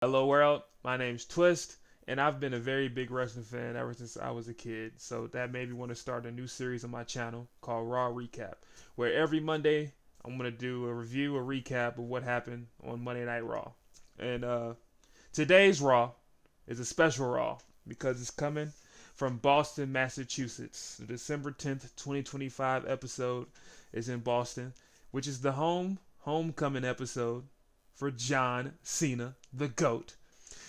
Hello world, my name's Twist, and I've been a very big wrestling fan ever since I was a kid. So that made me want to start a new series on my channel called Raw Recap, where every Monday I'm gonna do a review, a recap of what happened on Monday Night Raw. And today's Raw is a special Raw because it's coming from Boston, Massachusetts. The December 10th, 2025 episode is in Boston, which is the homecoming episode for John Cena, the GOAT.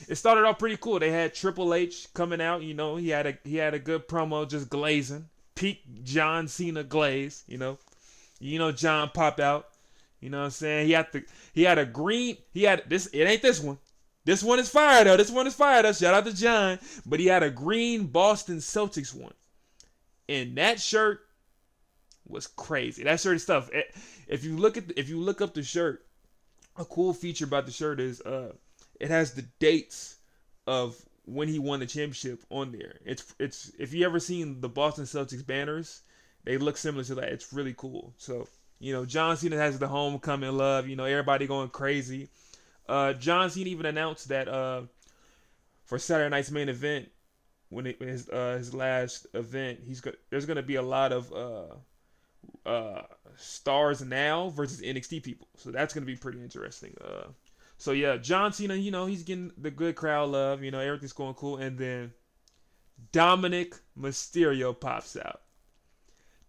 It started off pretty cool. They had Triple H coming out. He had a good promo, just glazing, peak John Cena glaze. John popped out. You know what I'm saying? He had a green. He had this. It ain't this one. This one is fire though. This one is fire though. Shout out to John. But he had a green Boston Celtics one, and that shirt was crazy. That shirt is stuff. If you look up the shirt, a cool feature about the shirt is it has the dates of when he won the championship on there. It's if you ever seen the Boston Celtics banners, they look similar to that. It's really cool. So John Cena has the homecoming love. Everybody going crazy. John Cena even announced that for Saturday night's main event, his last event, there's gonna be a lot of stars now versus NXT people. So that's gonna be pretty interesting. So yeah, John Cena, he's getting the good crowd love. Everything's going cool, and then Dominic Mysterio pops out.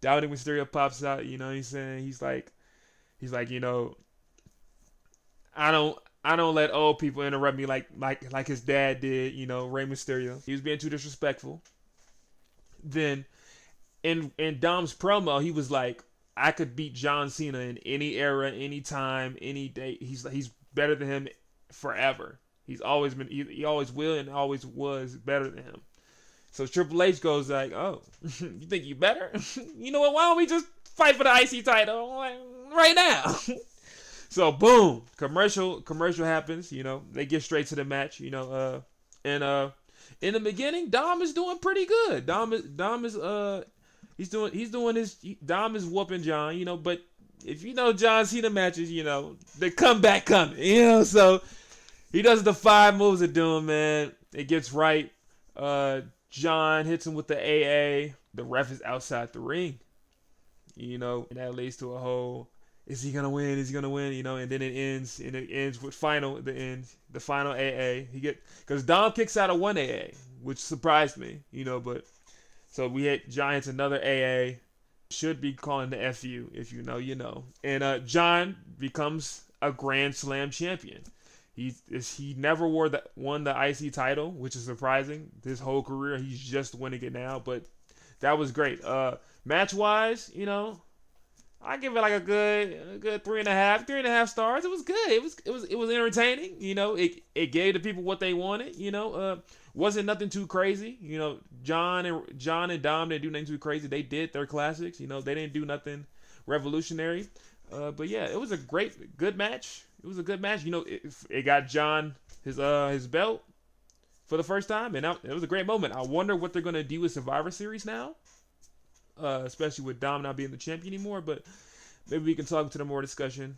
Dominic Mysterio pops out. You know what he's saying? He's like, I don't let old people interrupt me like his dad did. Rey Mysterio. He was being too disrespectful. Then in Dom's promo, he was like, I could beat John Cena in any era, any time, any day. He's better than him forever. He's always been, he always will and always was better than him. So Triple H goes like, oh, you think you better? You know what? Why don't we just fight for the IC title right now? So boom, commercial happens. They get straight to the match. And in the beginning, Dom is doing pretty good. Dom is he's doing his Dom is whooping John. But if John Cena matches, the comeback coming. So he does the 5 moves of doom, man. It gets right. John hits him with the AA. The ref is outside the ring. And that leads to a whole, is he gonna win? Is he gonna win? And then it ends with the final AA. Because Dom kicks out of 1 AA, which surprised me. But so we hit Giants another AA. Should be calling the FU. If you know, you know. And John becomes a Grand Slam champion. He never won the IC title, which is surprising. His whole career, he's just winning it now. But that was great. Match wise, I give it like a good 3.5 stars. It was good. It was entertaining. It gave the people what they wanted. Wasn't nothing too crazy. John and Dom didn't do nothing too crazy. They did their classics. They didn't do nothing revolutionary. But yeah, it was a good match. It was a good match. It got John his belt for the first time, and it was a great moment. I wonder what they're gonna do with Survivor Series now, especially with Dom not being the champion anymore. But maybe we can talk to the more discussion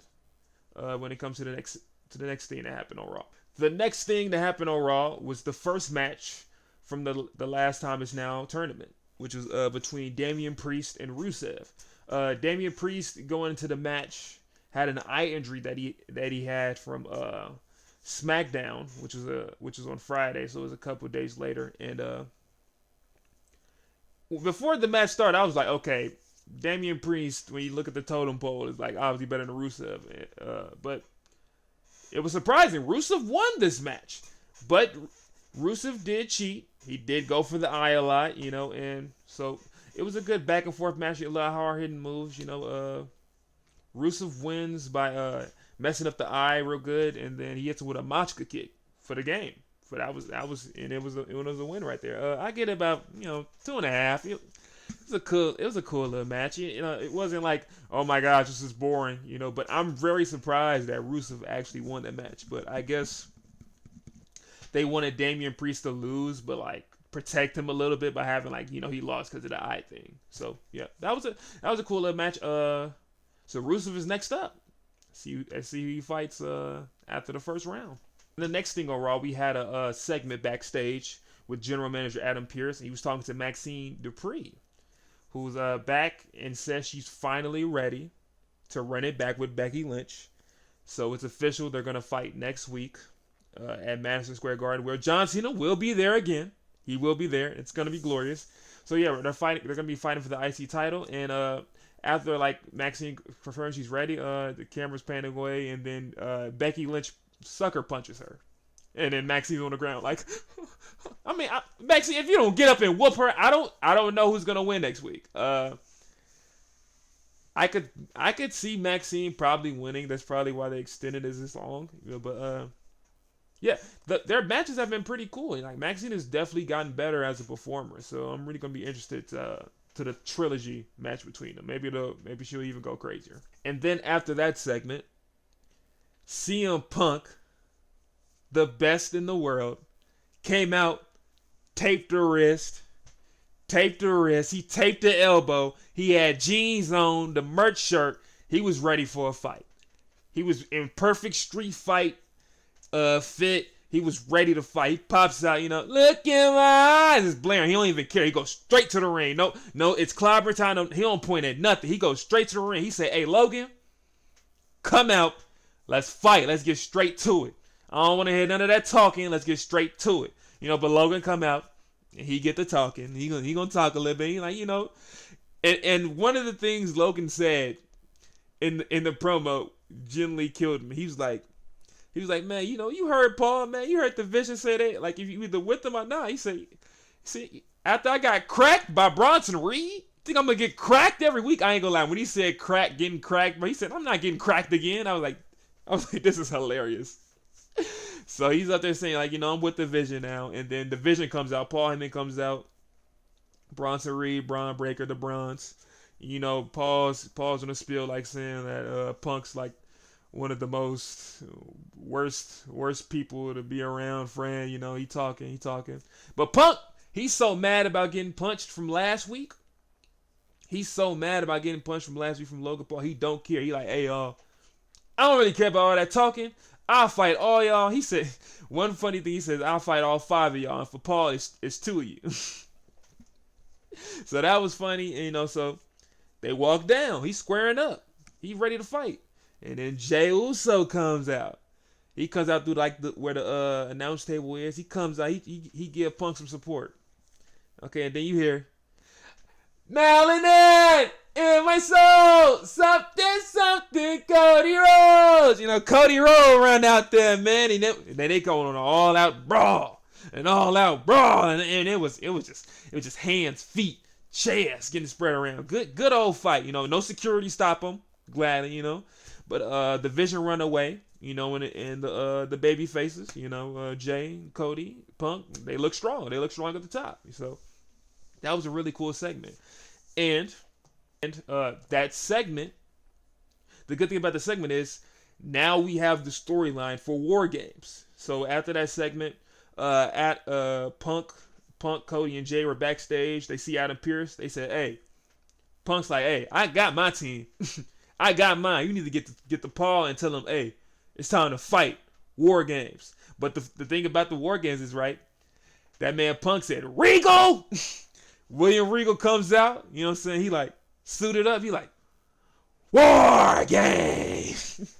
when it comes to the next thing that happened on Raw. The next thing that happened on Raw was the first match from the last time is now tournament, which was between Damian Priest and Rusev. Damian Priest going into the match had an eye injury that he had from SmackDown, which was on Friday, so it was a couple days later. And before the match started, I was like, okay, Damian Priest, when you look at the totem pole, is like obviously better than Rusev. But it was surprising. Rusev won this match, but Rusev did cheat. He did go for the eye a lot, and so it was a good back and forth match. A lot of hard hitting moves, Rusev wins by messing up the eye real good, and then he hits him with a Machka kick for the game. So it was a win right there. I get about 2.5. It was a cool little match. It wasn't like, oh my gosh, this is boring. But I'm very surprised that Rusev actually won that match. But I guess they wanted Damian Priest to lose, but like protect him a little bit by having he lost because of the eye thing. So yeah, that was a cool little match. So Rusev is next up. See who he fights after the first round. The next thing on Raw, we had a segment backstage with General Manager Adam Pearce, and he was talking to Maxine Dupree, who's back and says she's finally ready to run it back with Becky Lynch. So it's official. They're going to fight next week at Madison Square Garden, where John Cena will be there again. He will be there. It's going to be glorious. So yeah, they're fighting. They're going to be fighting for the IC title. And after like Maxine confirms she's ready, the camera's panning away, and then Becky Lynch sucker punches her. And then Maxine's on the ground, like, Maxine, if you don't get up and whoop her, I don't know who's gonna win next week. I could see Maxine probably winning. That's probably why they extended it this long. But yeah, their matches have been pretty cool. Like Maxine has definitely gotten better as a performer. So I'm really gonna be interested to the trilogy match between them. Maybe she'll even go crazier. And then after that segment, CM Punk, the best in the world, came out, taped the wrist, he taped the elbow, he had jeans on, the merch shirt, he was ready for a fight. He was in perfect street fight fit, he was ready to fight. He pops out, look in my eyes, it's blaring, he don't even care, he goes straight to the ring. No, it's clobber time, he don't point at nothing, he goes straight to the ring. He said, hey Logan, come out, let's fight, let's get straight to it. I don't want to hear none of that talking. Let's get straight to it. But Logan come out and he get to talking. He gonna talk a little bit. He like, and one of the things Logan said in the promo gently killed me. He was like, man, you heard Paul, man. You heard the Vision say that. Like, if you either with him or not. He said, see, after I got cracked by Bronson Reed, think I'm gonna get cracked every week? I ain't gonna lie. When he said getting cracked, but he said, I'm not getting cracked again. I was like, this is hilarious. So he's up there saying, like, I'm with the Vision now. And then the Vision comes out. Paul Heyman comes out. Bronson Reed, Braun Breaker, the Bronze. Paul's on the spiel, like, saying that Punk's, like, one of the most worst people to be around, friend. He talking. But Punk, he's so mad about getting punched from last week. He's so mad about getting punched from last week from Logan Paul. He don't care. He like, hey, y'all, I don't really care about all that talking. I'll fight all y'all. He said, one funny thing, he says, I'll fight all 5 of y'all. And for Paul, it's 2 of you. So that was funny. And, so they walk down. He's squaring up. He's ready to fight. And then Jey Uso comes out. He comes out through like where the announce table is. He comes out. He give Punk some support. Okay, and then you hear, Melanin in my soul, something, Cody Rhodes. Cody Rhodes run out there, man. And then they go on an all-out brawl, and it was just hands, feet, chest getting spread around. Good old fight. No security stop them, gladly. But the Vision run away. And the baby faces. Jay, Cody, Punk. They look strong. They look strong at the top. So that was a really cool segment. And that segment, the good thing about the segment is now we have the storyline for War Games. So after that segment, Punk, Cody, and Jay were backstage. They see Adam Pearce. They said, hey, Punk's like, hey, I got my team. I got mine. You need to get the Paul and tell them, hey, it's time to fight War Games. But the thing about the War Games is, right, that man Punk said, Regal! William Regal comes out, you know what I'm saying? He like suited up. He like, War Games.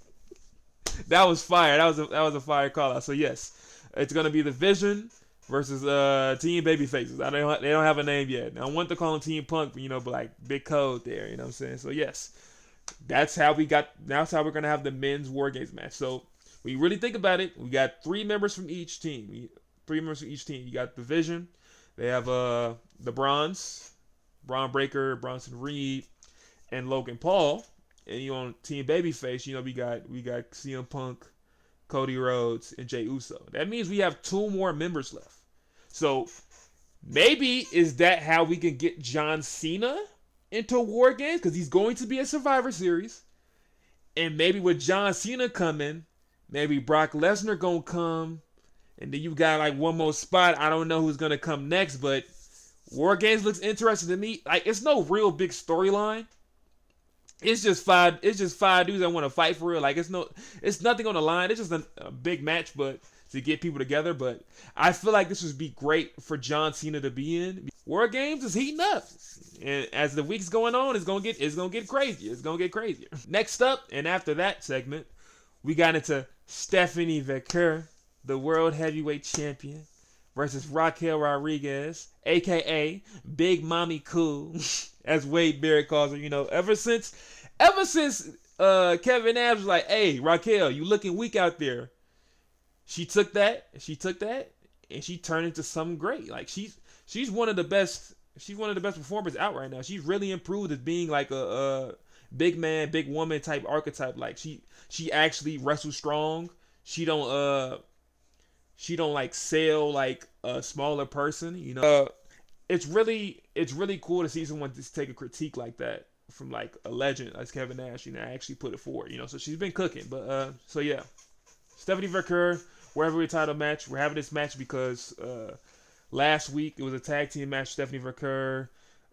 That was fire. That was a fire call out. So yes, it's gonna be the Vision versus Team Babyfaces. They don't have a name yet. Now, I want to call them Team Punk, but like big code there. You know what I'm saying? So yes, that's how we're gonna have the men's War Games match. So when you really think about it, we got 3 members from each team. You got the Vision. They have the Bronze, Braun Breaker, Bronson Reed, and Logan Paul. And on Team Babyface, we got CM Punk, Cody Rhodes, and Jey Uso. That means we have 2 more members left. So maybe is that how we can get John Cena into War Games? Because he's going to be a Survivor Series. And maybe with John Cena coming, maybe Brock Lesnar gonna come. And then you got like one more spot. I don't know who's gonna come next, but War Games looks interesting to me. Like, it's no real big storyline. It's just five dudes that want to fight for real. Like, it's nothing on the line. It's just a big match, but to get people together. But I feel like this would be great for John Cena to be in. War Games is heating up, and as the week's going on, it's gonna get crazier. It's gonna get crazier. Next up, and after that segment, we got into Stephanie Vaquer, the World Heavyweight Champion, versus Raquel Rodriguez, aka Big Mommy Cool, as Wade Barrett calls her. You know, ever since Kevin Nash was like, "Hey, Raquel, you looking weak out there." She took that, and she turned into something great. Like she's one of the best. She's one of the best performers out right now. She's really improved as being like a big man, big woman type archetype. Like she actually wrestles strong. She don't like sell like a smaller person. You know, it's really cool to see someone just take a critique like that from like a legend like Kevin Nash. You know, actually put it forward. You know, so she's been cooking. But so yeah, Stephanie Vaquer, wherever we title match. We're having this match because last week it was a tag team match. Stephanie Vaquer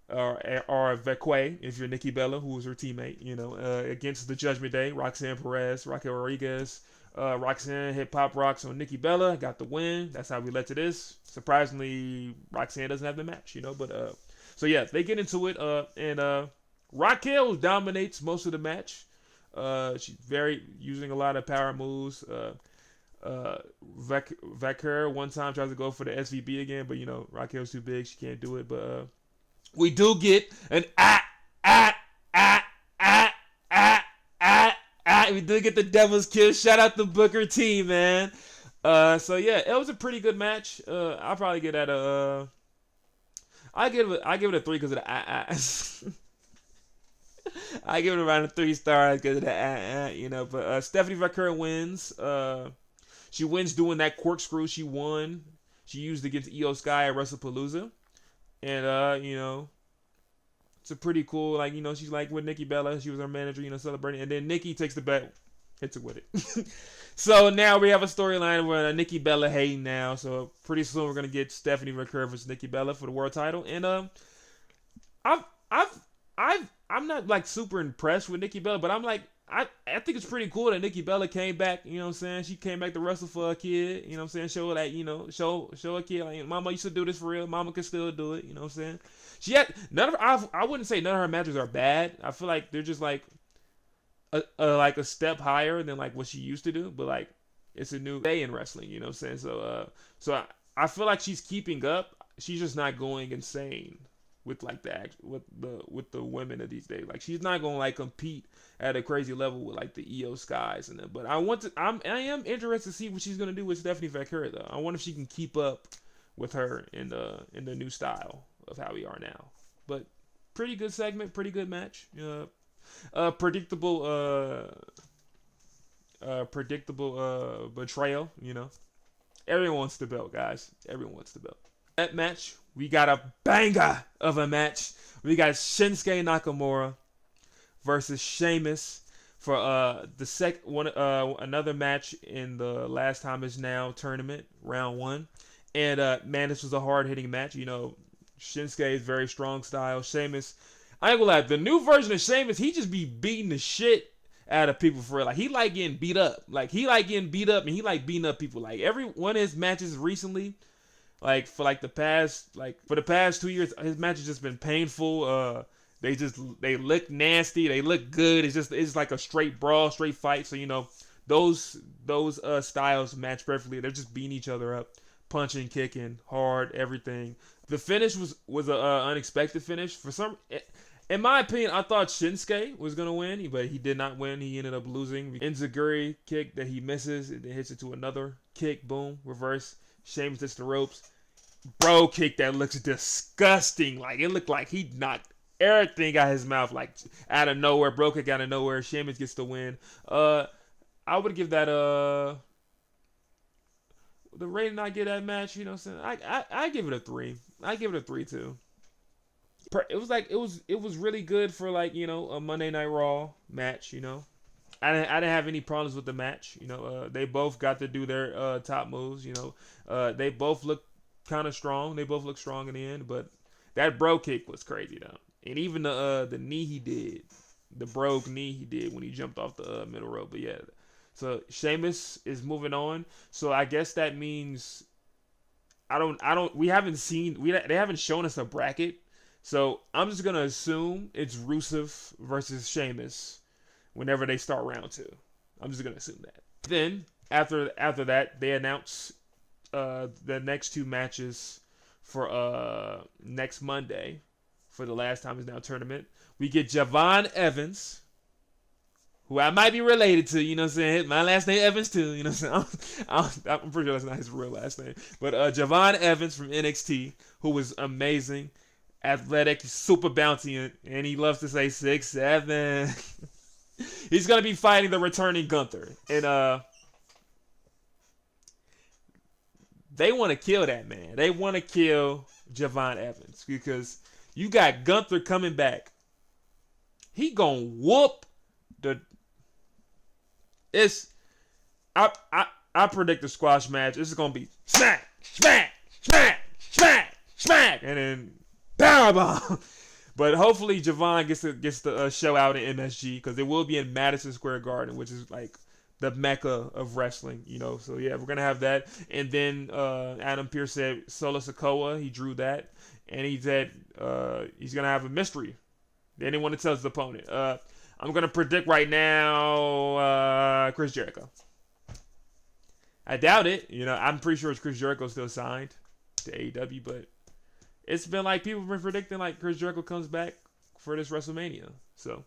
or Vaquer, if you're Nikki Bella, who was her teammate, you know, against the Judgment Day, Roxanne Perez, Raquel Rodriguez. Roxanne hit Pop Rocks on Nikki Bella, got the win. That's how we led to this. Surprisingly, Roxanne doesn't have the match, you know. But so yeah, they get into it, and Raquel dominates most of the match. She's using a lot of power moves. Vaquer one time tries to go for the SVB again, but you know Raquel's too big, she can't do it. But we do get an we did get the Devil's Kiss. Shout out the Booker T, man. So yeah, it was a pretty good match. I'll probably get at a. I give it a 3 because of the I give it around a 3 stars because of the you know. But Stephanie Vaquer wins. She wins doing that corkscrew she won. She used against Io Sky at WrestlePalooza, and you know. It's a pretty cool, like, you know, she's like with Nikki Bella. She was her manager, you know, celebrating. And then Nikki takes the bet, hits it with it. So now we have a storyline where Nikki Bella hating now. So pretty soon we're going to get Stephanie Vaquer versus Nikki Bella for the world title. And I'm not like super impressed with Nikki Bella, but I'm like, I think it's pretty cool that Nikki Bella came back, you know what I'm saying? She came back to wrestle for a kid, you know what I'm saying? Show that, you know, show a kid, like, Mama used to do this for real. Mama can still do it, you know what I'm saying? She had I wouldn't say none of her matches are bad. I feel like they're just like a step higher than like what she used to do, but like it's a new day in wrestling, you know what I'm saying? So I feel like she's keeping up. She's just not going insane with like with the women of these days. Like she's not going to like compete at a crazy level with like the Io Skies and them. But I am interested to see what she's going to do with Stephanie Vaquer though. I wonder if she can keep up with her in the new style of how we are now. But pretty good segment, pretty good match. Predictable betrayal, you know. Everyone wants the belt, guys. Everyone wants the belt. That match, we got a banger of a match. We got Shinsuke Nakamura versus Sheamus for another match in the Last Time Is Now tournament, round 1. And man, this was a hard-hitting match. You know, Shinsuke is very strong style. Sheamus, I ain't gonna lie, the new version of Sheamus, he just be beating the shit out of people for real. Like, he like getting beat up. Like, he like getting beat up, and he like beating up people. Like, every one of his matches recently, like, for the past 2 years, his matches just been painful. They look nasty. They look good. It's like a straight brawl, straight fight. So, you know, those styles match perfectly. They're just beating each other up, punching, kicking, hard, everything. The finish was an unexpected finish. In my opinion, I thought Shinsuke was going to win, but he did not win. He ended up losing. Enziguri kick that he misses, and then hits it to another kick. Boom, reverse. Sheamus hits the ropes. Bro kick that looks disgusting. Like, it looked like he knocked everything out of his mouth, like, out of nowhere. Bro kick out of nowhere. Sheamus gets the win. I would give that the rating I give that match, you know what I'm saying? I give it a 3. I give it a 3 too. It was really good for, like, you know, a Monday Night Raw match, you know. I didn't have any problems with the match, you know. They both got to do their top moves, you know. They both look kind of strong. They both look strong in the end, but that bro kick was crazy though. And even the knee he did, the brogue knee he did when he jumped off the middle rope. But yeah, So Sheamus is moving on. So I guess that means I don't we haven't seen they haven't shown us a bracket. So I'm just gonna assume it's Rusev versus Sheamus whenever they start round two. I'm just gonna assume that. Then after that they announce the next two matches for next Monday for the last time is now tournament. We get Javon Evans, who I might be related to, you know what I'm saying? My last name Evans too, you know what I'm saying? I'm pretty sure that's not his real last name. But Javon Evans from NXT, who was amazing, athletic, super bouncy, and he loves to say 6'7". He's gonna be fighting the returning Gunther. And they want to kill that man. They want to kill Javon Evans because you got Gunther coming back. He gonna whoop the. It's I predict the squash match. This is gonna be smack, smack, smack, smack, smack, and then powerbomb. But hopefully Javon gets the show out in MSG because it will be in Madison Square Garden, which is like the mecca of wrestling, you know. So yeah, we're gonna have that. And then Adam Pearce said Solo Sikoa. He drew that, and he said he's gonna have a mystery. They didn't want to tell his opponent. I'm gonna predict right now Chris Jericho. I doubt it. You know, I'm pretty sure it's Chris Jericho still signed to AEW, but it's been like people have been predicting like Chris Jericho comes back for this WrestleMania. So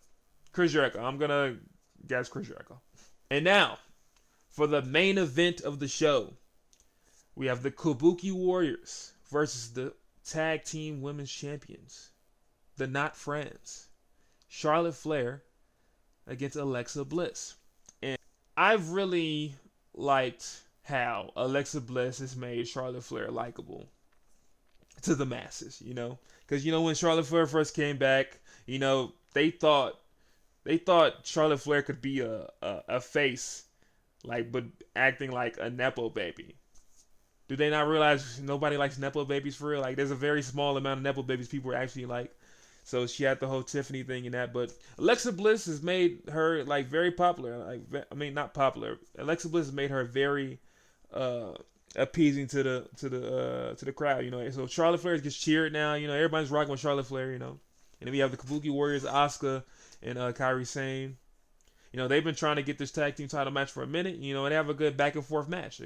Chris Jericho. I'm gonna guess Chris Jericho. And now, for the main event of the show, we have the Kabuki Warriors versus the Tag Team Women's Champions, the Not Friends, Charlotte Flair against Alexa Bliss. And I've really liked how Alexa Bliss has made Charlotte Flair likable to the masses, you know? Because, you know, when Charlotte Flair first came back, you know, they thought Charlotte Flair could be a face, like, but acting like a Nepo baby. Do they not realize nobody likes Nepo babies for real? Like, there's a very small amount of Nepo babies people actually like. So she had the whole Tiffany thing and that. But Alexa Bliss has made her, like, very popular. Like, I mean, not popular. Alexa Bliss has made her very appeasing to the crowd, you know. So Charlotte Flair gets cheered now. You know, everybody's rocking with Charlotte Flair, you know. And then we have the Kabuki Warriors, Asuka and Kairi Sane. You know, they've been trying to get this tag team title match for a minute. You know, and they have a good back and forth match.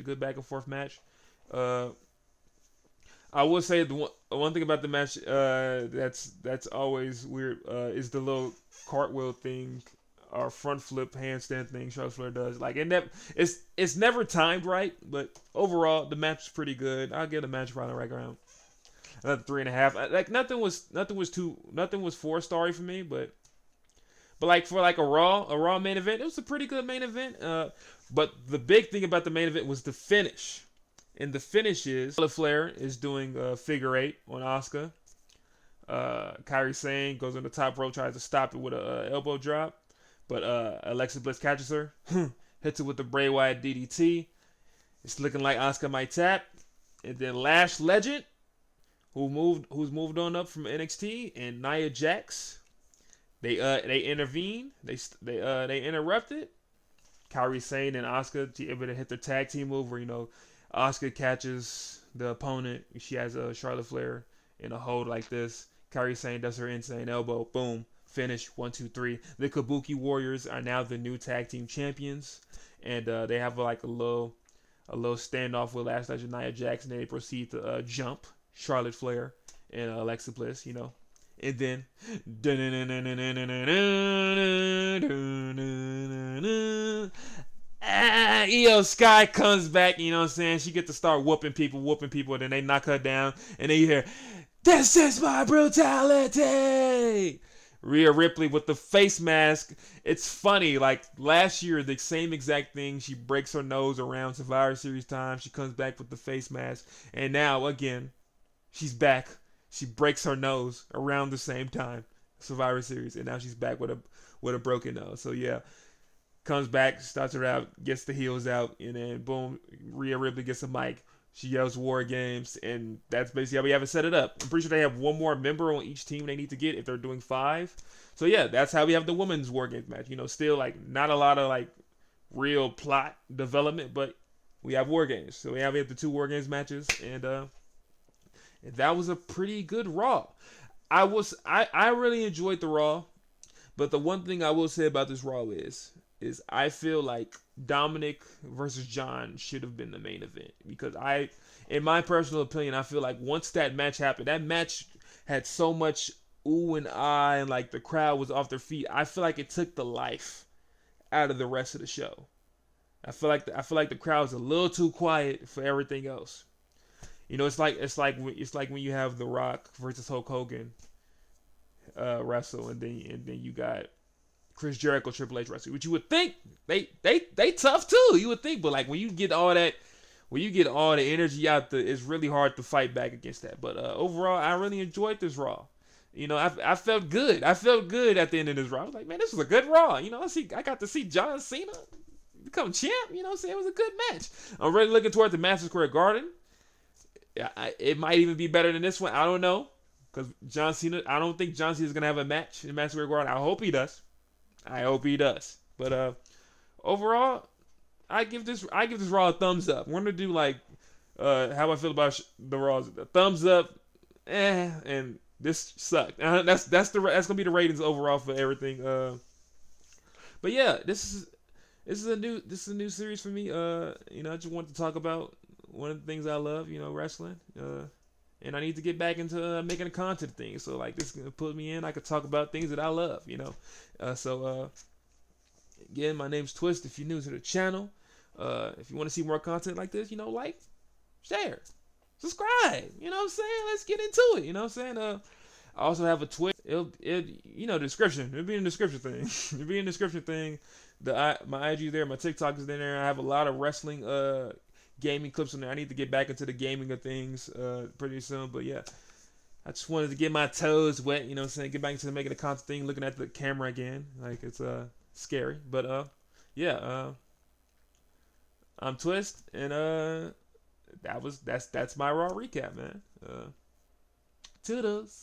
I will say the one thing about the match that's always weird is the little cartwheel thing or front flip handstand thing Charlotte Flair does. Like, it's never timed right, but overall the match is pretty good. I'll give the match probably right around another 3.5. Like nothing was 4-star for me, but like for like a Raw main event, it was a pretty good main event. But the big thing about the main event was the finish. And the finish is Charlotte Flair is doing a figure 8 on Asuka. Kairi Sane goes on the top rope, tries to stop it with an elbow drop. But Alexa Bliss catches her, hits her with the Bray Wyatt DDT. It's looking like Asuka might tap. And then Lash Legend, who's moved on up from NXT, and Nia Jax, they intervene. They interrupted. Kairi Sane and Asuka able to hit the tag team move where, you know, Asuka catches the opponent. She has a Charlotte Flair in a hold like this. Kairi Sane does her insane elbow. Boom. Finish. 1, 2, 3. The Kabuki Warriors are now the new tag team champions. And they have like a little standoff with Lash Legend Nia Jax. And they proceed to jump Charlotte Flair and Alexa Bliss, you know. And then Io Sky comes back, you know what I'm saying? She gets to start whooping people, and then they knock her down, and then you hear, "This is my brutality!" Rhea Ripley with the face mask. It's funny, like last year, the same exact thing. She breaks her nose around Survivor Series time. She comes back with the face mask, and now again, she's back. She breaks her nose around the same time, Survivor Series, and now she's back with a broken nose. So yeah. Comes back, starts her out, gets the heels out, and then boom, Rhea Ripley gets a mic. She yells War Games, and that's basically how we have it set it up. I'm pretty sure they have one more member on each team they need to get if they're doing 5. So yeah, that's how we have the women's War Games match. You know, still like not a lot of like real plot development, but we have war games. So we have the two war games matches, and that was a pretty good Raw. I really enjoyed the Raw, but the one thing I will say about this Raw is I feel like Dominic versus John should have been the main event because in my personal opinion, I feel like once that match happened, that match had so much ooh and ah, and like the crowd was off their feet. I feel like it took the life out of the rest of the show. I feel like the crowd's a little too quiet for everything else. It's like when you have The Rock versus Hulk Hogan wrestle, and then you got Chris Jericho, Triple H wrestling, which you would think they tough too. You would think, but like when you get all the energy out, it's really hard to fight back against that. But overall, I really enjoyed this Raw. I felt good. I felt good at the end of this Raw. I was like, man, this was a good Raw. I got to see John Cena become champ. I'm saying? It was a good match. I'm really looking toward the Madison Square Garden. It might even be better than this one. I don't know. Because John Cena, I don't think John Cena is going to have a match in Madison Square Garden. I hope he does. But overall, I give this Raw a thumbs up. We're gonna do like how I feel about the Raws. A thumbs up, and this sucked. That's gonna be the ratings overall for everything. But yeah, this is a new series for me. I just wanted to talk about one of the things I love. Wrestling. And I need to get back into making a content thing. So like this is gonna put me in. I could talk about things that I love. Again, my name's Twist. If you're new to the channel, if you want to see more content like this, like, share, subscribe. You know what I'm saying? Let's get into it. You know what I'm saying? I also have a Twitch. Description. It'll be in the description thing. It'll be in the description thing. My IG there, my TikTok is in there. I have a lot of wrestling gaming clips in there. I need to get back into the gaming of things pretty soon. But yeah, I just wanted to get my toes wet. You know what I'm saying? Get back into making the content thing, looking at the camera again. Like it's scary. But yeah, I'm Twist, and that's my Raw recap, man. Toodles.